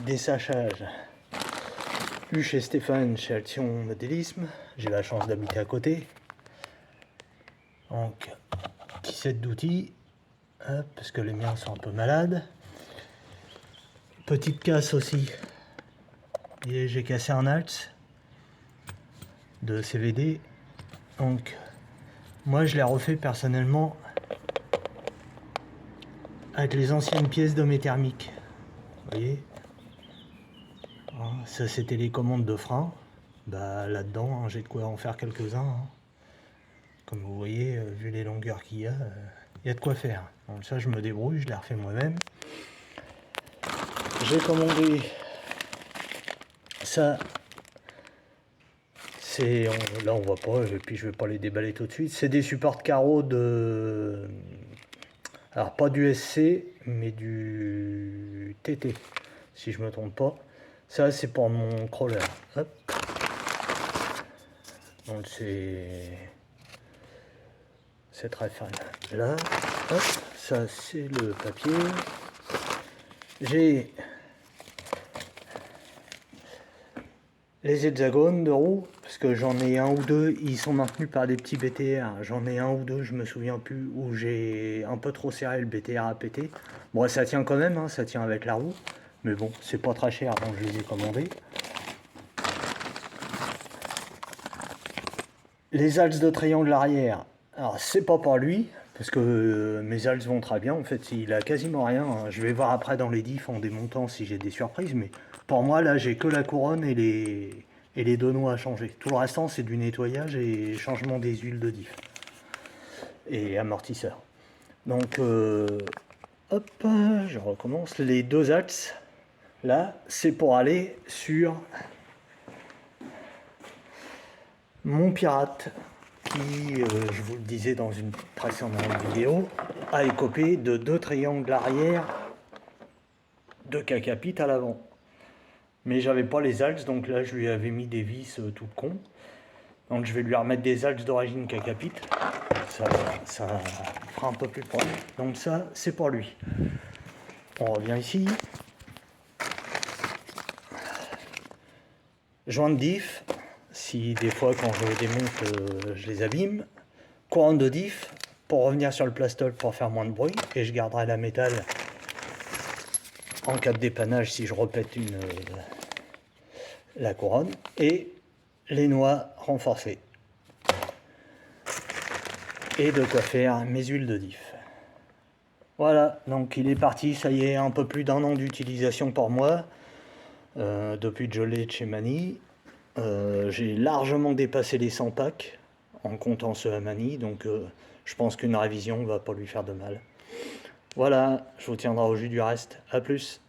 dessachage eu chez Stéphane chez Action Modélisme. J'ai la chance d'habiter à côté. Donc, petit set d'outils, parce que les miens sont un peu malades. Petite casse aussi. Et j'ai cassé un axe de CVD. Donc, moi je l'ai refait personnellement avec les anciennes pièces de mes thermiques. Vous voyez, ça c'était les commandes de frein. Bah là-dedans, j'ai de quoi en faire quelques-uns. Comme vous voyez, vu les longueurs qu'il y a de quoi faire. Donc ça, je me débrouille, je l'ai refait moi-même. J'ai commandé ça. C'est là on voit pas, et puis je vais pas les déballer tout de suite. C'est des supports de carreaux de, alors pas du SC, mais du TT, si je me trompe pas. Ça c'est pour mon crawler. Hop. Donc c'est très fin. Là, hop, ça c'est le papier. J'ai les hexagones de roues, parce que j'en ai un ou deux, ils sont maintenus par des petits BTR. J'en ai un ou deux, je me souviens plus, où j'ai un peu trop serré, le BTR a pété. Bon, ça tient quand même, ça tient avec la roue. Mais bon, c'est pas très cher, donc je les ai commandés. Les axes de triangle arrière, alors c'est pas pour lui, parce que mes axes vont très bien, en fait il a quasiment rien. Je vais voir après dans les diffs en démontant si j'ai des surprises, mais pour moi là j'ai que la couronne et les deux noix à changer. Tout le restant c'est du nettoyage et changement des huiles de diff et amortisseur. Donc hop, je recommence. Les deux axes là c'est pour aller sur mon pirate qui, je vous le disais dans une précédente vidéo, a écopé de 2 triangles arrière de cacapit à l'avant. Mais j'avais pas les axes, donc là je lui avais mis des vis tout con. Donc je vais lui remettre des axes d'origine cacapit. Ça fera un peu plus proche. Donc ça, c'est pour lui. On revient ici. Joint de diff. Si des fois quand je démonte je les abîme. Couronne de diff pour revenir sur le plastol pour faire moins de bruit, et je garderai la métal en cas de dépannage si je repète la couronne, et les noix renforcées et de quoi faire mes huiles de diff. Voilà, donc il est parti, ça y est, un peu plus d'1 an d'utilisation pour moi depuis que je l'ai de chez Mani. J'ai largement dépassé les 100 packs en comptant ceux à Mani, donc je pense qu'une révision va pas lui faire de mal. Voilà, je vous tiendrai au jus du reste. A plus.